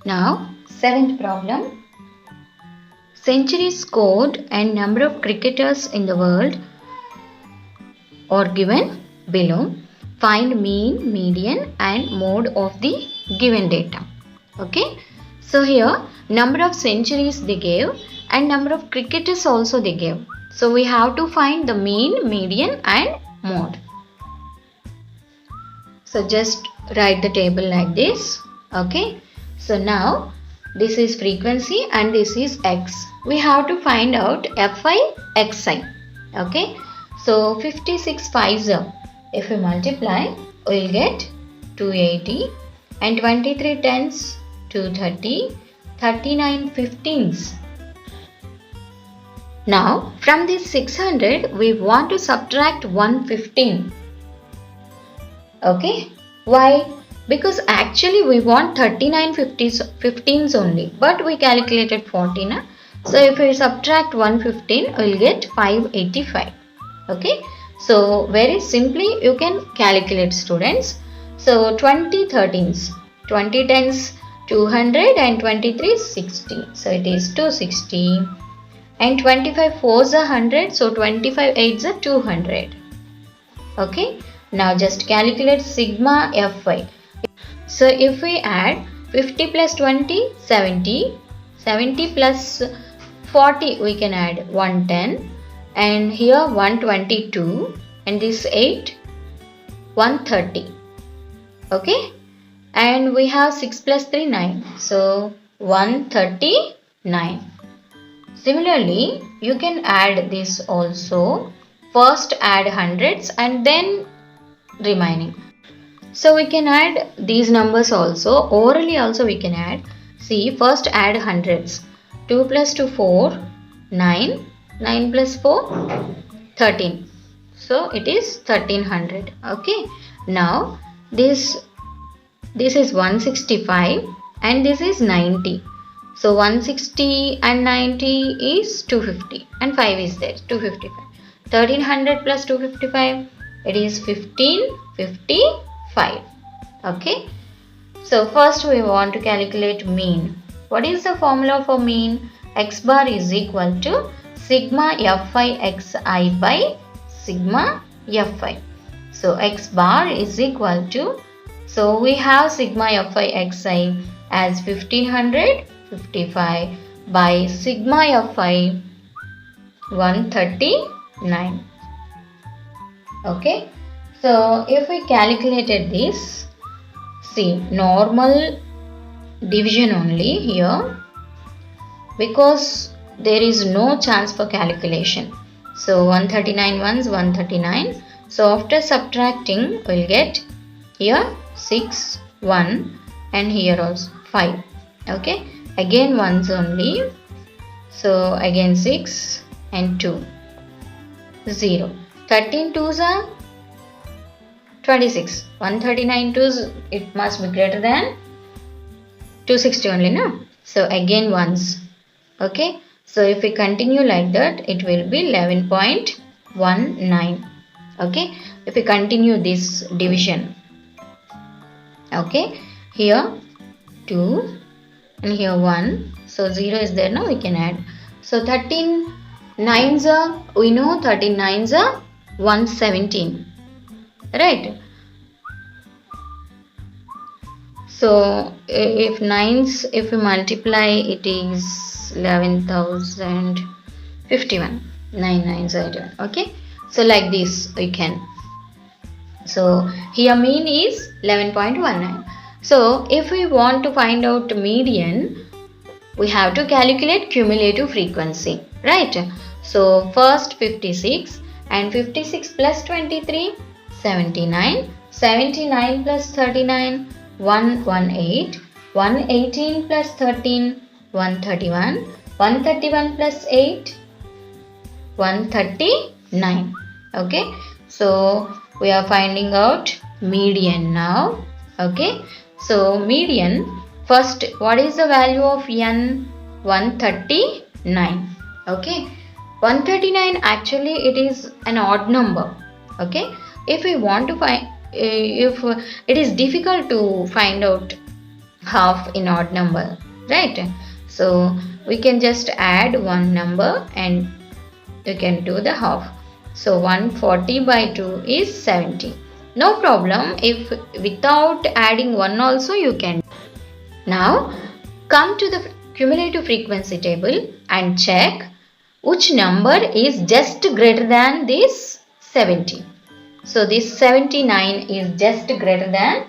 Now, seventh problem. Centuries scored and number of cricketers in the world are given below. Find mean, median and mode of the given data. Okay. So here number of centuries they gave and number of cricketers also they gave. So we have to find the mean, median and mode. So just write the table like this. Okay. So now this is frequency and this is x. We have to find out fi, xi. Okay. So 56 5s, if we multiply, we will get 280 and 23 10s 230, 39 15s. Now from this 600 we want to subtract 115. Okay. Why? Because actually we want 39 15s only, but we calculated 40 na? So if we subtract 115 we will get 585. Okay. So very simply you can calculate, students. So 20 13s, 20 10s 200 and 23 60. So it is 260 and 25 4s are 100. So 25 8s are 200. Okay. Now just calculate sigma Fy. So if we add 50 plus 20, 70, 70 plus 40 we can add 110 and here 122 and this 8, 130. Okay. And we have 6 plus 3, 9. So 139. Similarly, you can add this also. First add hundreds and then remaining. So we can add these numbers also. Orally also we can add. See, first add hundreds. 2 plus 2 4, 9. 9 plus 4, 13. So it is 1300. Okay. Now this is 165 and this is 90. So 160 and 90 is 250 and 5 is there, 255. 1300 plus 255, it is 1555. Okay. So first we want to calculate mean. What is the formula for mean? X bar is equal to sigma Fi xi by sigma Fi. So x bar is equal to, so we have sigma Fi xi as 1555 by sigma Fi 139. Okay. So if we calculated this, see, normal division only here because there is no chance for calculation. So 139 ones 139. So after subtracting we will get here 6 1 and here also 5. Okay. Again ones only. So again 6 and 2 0. 13 2s are 26. 139 2s, it must be greater than 260 only, no? So again ones. Okay. So if we continue like that, it will be 11.19. Okay. If we continue this division. Okay. Here 2 and here 1. So 0 is there now, we can add. So 13 9s are, we know 13 9s are 117. Right. So if 9s, if we multiply, it is 11,051. 9 9s are 21. Okay. So like this we can. So here mean is 11.19. So if we want to find out median, we have to calculate cumulative frequency. Right. So first 56 and 56 plus 23, 79. 79 plus 39, 118. 118 plus 13, 131. 131 plus 8, 139. Okay. So we are finding out median now. Okay. So median, first what is the value of n? 139. Okay. 139 actually it is an odd number. Okay, if we want to find, if it is difficult to find out half in odd number, right? So we can just add one number and you can do the half. So 140 by 2 is 70. No problem, if without adding 1 also you can. Now come to the cumulative frequency table and check which number is just greater than this 70. So this 79 is just greater than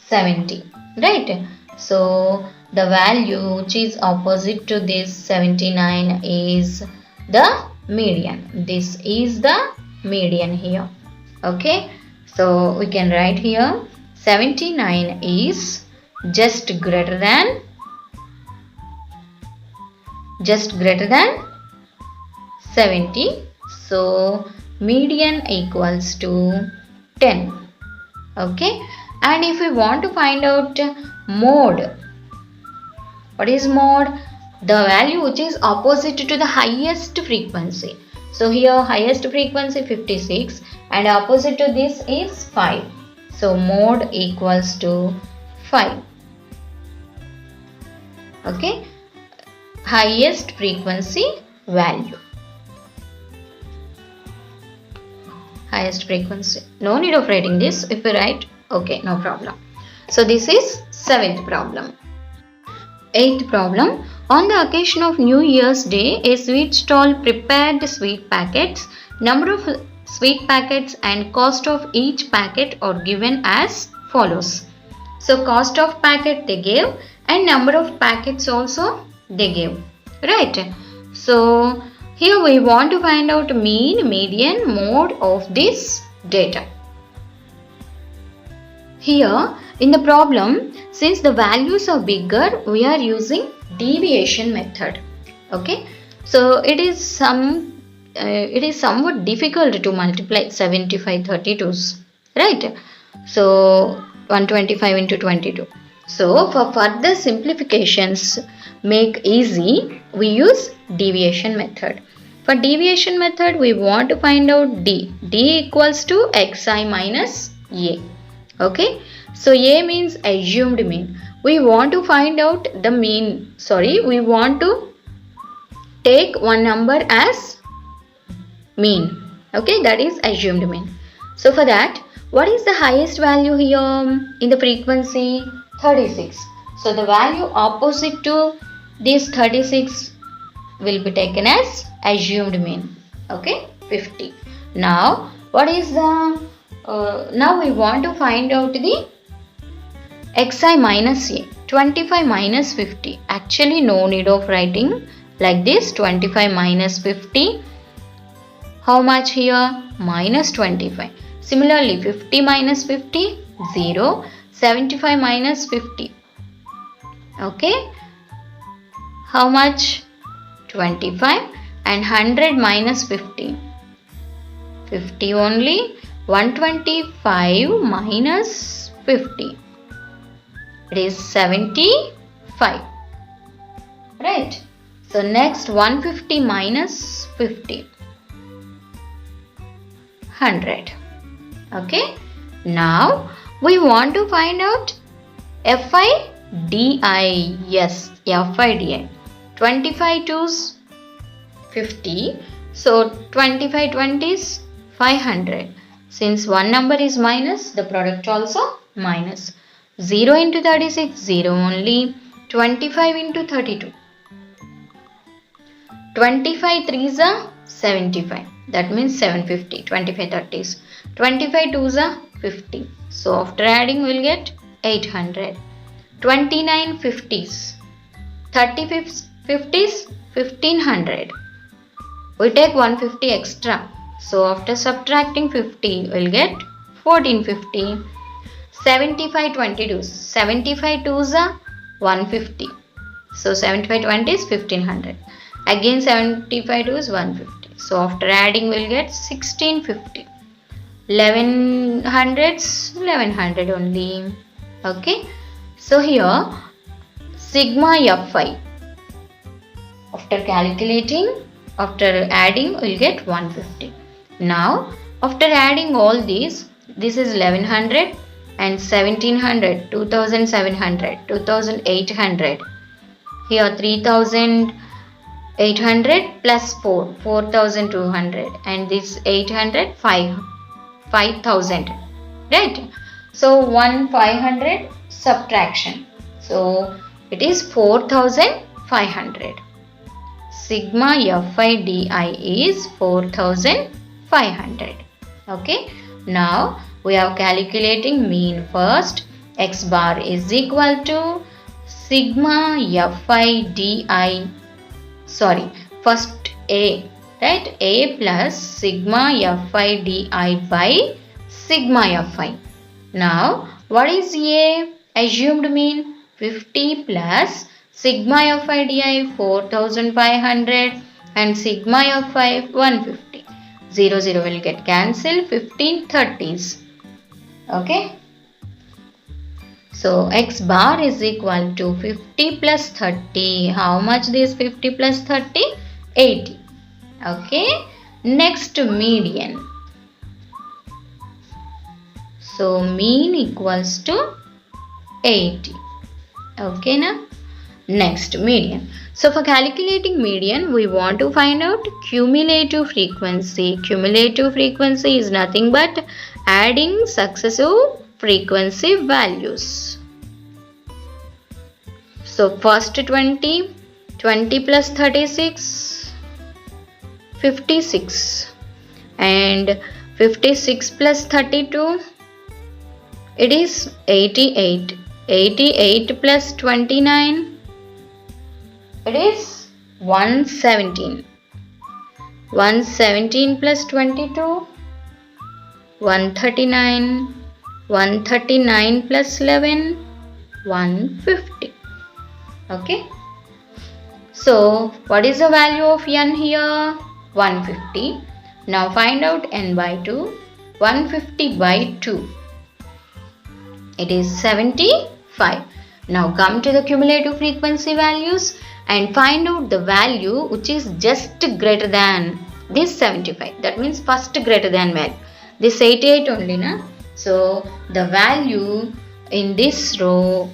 70, right? So the value which is opposite to this 79 is the median. This is the median here. Okay, so we can write here 79 is just greater than 70. So median equals to 10. Okay, and if we want to find out mode, what is mode? The value which is opposite to the highest frequency. So here highest frequency 56 and opposite to this is 5. So mode equals to 5. Okay, highest frequency value. Highest frequency. No need of writing this. If you write, okay, no problem. So this is 7th problem. 8th problem. On the occasion of New Year's Day, a sweet stall prepared sweet packets. Number of sweet packets and cost of each packet are given as follows. So cost of packet they gave and number of packets also they gave. Right. So here we want to find out mean, median, mode of this data. Here in the problem, since the values are bigger, we are using deviation method. Okay, so it is somewhat difficult to multiply 75 32s, right? So 125 into 22. So for further simplifications make easy, we use deviation method. For deviation method, we want to find out D. D equals to xi minus a. Okay, so a means assumed mean. We want to find out the mean. We want to take one number as mean. Okay, that is assumed mean. So for that, what is the highest value here in the frequency? 36. So the value opposite to this 36 will be taken as assumed mean. Okay, 50. Now what is the now we want to find out the xi minus a. 25 minus 50. Actually no need of writing like this. 25 minus 50. How much here? Minus 25. Similarly 50 minus 50, 0. 75 minus 50. Okay, how much? 25. And 100 minus 50, 50 only. 125 minus 50, it is 75, right? So next 150 minus 50, 100. Okay, now we want to find out FIDI. Yes, FIDI. 25 twos 50. So 25 20s 500. Since one number is minus, the product also minus. 0 into 36, 0 only. 25 into 32. 25 3s are 75. That means 750. 25 30s. 25 2s are 50. So after adding we will get 800. 29 50s. 30 50s 1500. We take 150 extra. So after subtracting 50 we will get 1450. 75 22s. 75 2s are 150. So 75 20s 1500. Again 75 2s 150. So after adding we will get 1650. 1100s 1100 only. Okay. So here sigma Fi. After calculating After adding, we'll get 150. Now, after adding all these, this is 1100 and 1700, 2700, 2800. Here 3800 plus 4, 4200, and this 800, 5000. Right? So 1500 subtraction. So it is 4500. Sigma Fi Di is 4500. Okay. Now we are calculating mean first. X bar is equal to sigma Fi Di. Sorry, first A. Right? A plus sigma Fi Di by sigma Fi. Now what is A? Assumed mean 50 plus sigma Fi Di 4500 and sigma Fi 150. 0 0 will get cancelled. 15 30s. Okay. So X bar is equal to 50 plus 30. How much this 50 plus 30? 80. Okay. Next, median. So mean equals to 80. Okay now. Next, median. So for calculating median, we want to find out cumulative frequency. Cumulative frequency is nothing but adding successive frequency values. So first 20 plus 36, 56, and 56 plus 32, it is 88. 88 plus 29, it is 117. 117 plus 22, 139. 139 plus 11, 150. Okay. So what is the value of n here? 150. Now find out n by 2. 150 by 2. It is 75. Now come to the cumulative frequency values and find out the value which is just greater than this 75. That means first greater than value. This 88 only, na? So the value in this row,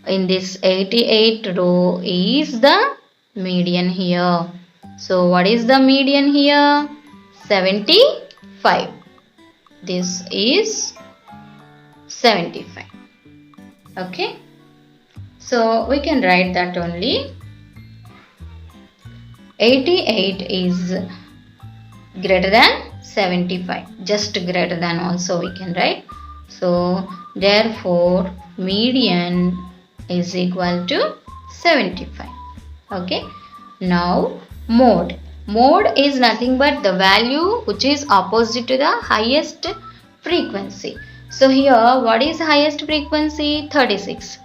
in this 88 row, is the median here. So what is the median here? 75. This is 75. Okay. So we can write that only. 88 is greater than 75. Just greater than also we can write. So therefore median is equal to 75. Okay. Now mode. Mode is nothing but the value which is opposite to the highest frequency. So here what is highest frequency? 36.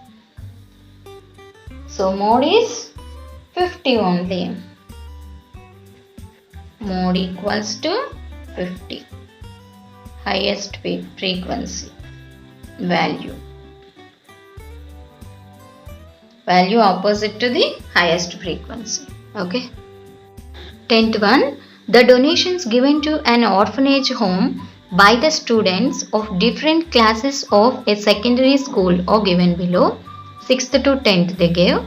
So mode is 50 only. Mode equals to 50. Highest frequency value. Value opposite to the highest frequency. Okay. 10th one. The donations given to an orphanage home by the students of different classes of a secondary school are given below. 6th to 10th they gave.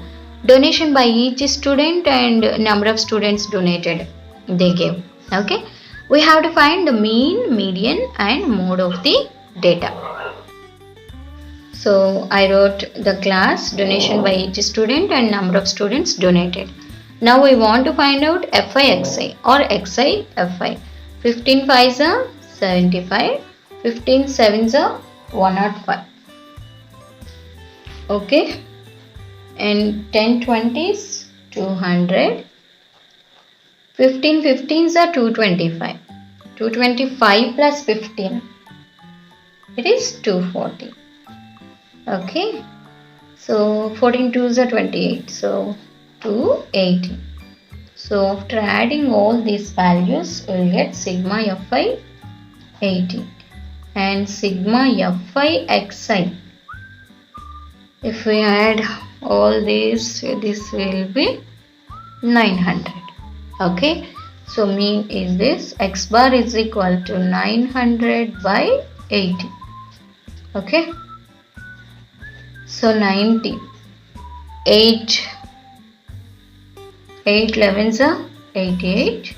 Donation by each student and number of students donated they gave. Okay. We have to find the mean, median and mode of the data. So I wrote the class, donation by each student and number of students donated. Now we want to find out Fi Xi or Xi Fi. 15 5s are 75, 15 7s are 105. Okay. And 10 20s 200. 15 15s are 225. 225 plus 15. It is 240. Okay. So 14 2s are 28. So 280. So after adding all these values, we will get sigma Fi 80 and sigma Fi Xi. If we add all these, this will be 900. Okay. So mean is this, x bar is equal to 900 by 80. Okay. So 90. 8 11s are 88.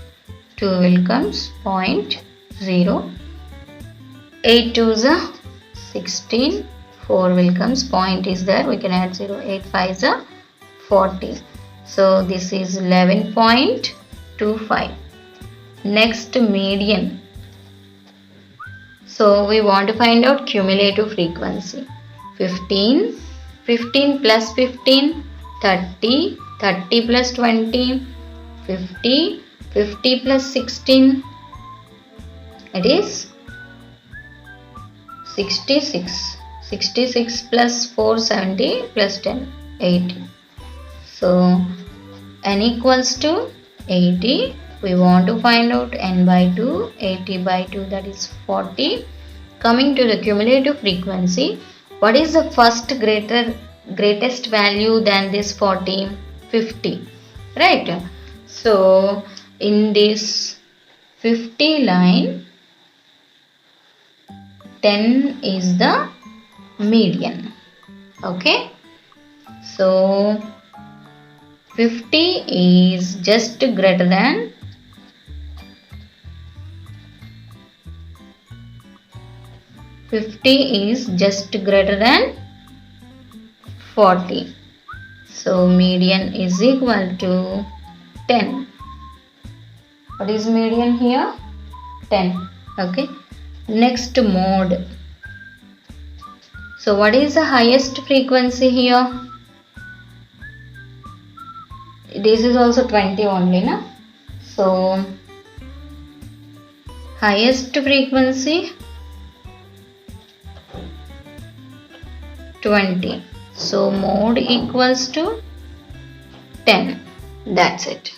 2 will comes 0.0. 8 2s are 16. 4 will comes, point is there, we can add 0. 8 5s are 40. So this is 11.25. Next, median. So we want to find out cumulative frequency. 15 plus 15, 30, 30 plus 20, 50, 50 plus 16, it is 66. 66 plus 4, 70 plus 10, 80. So n equals to 80. We want to find out n by 2, 80 by 2, that is 40. Coming to the cumulative frequency, what is the first greatest value than this 40? 50, right? So in this 50 line, 10 is the median. Okay, so 50 is just greater than 40. So median is equal to 10. What is median here? 10. Okay. Next, mode. So what is the highest frequency here? This is also 20 only, na? So highest frequency 20. So mode equals to 10. That's it.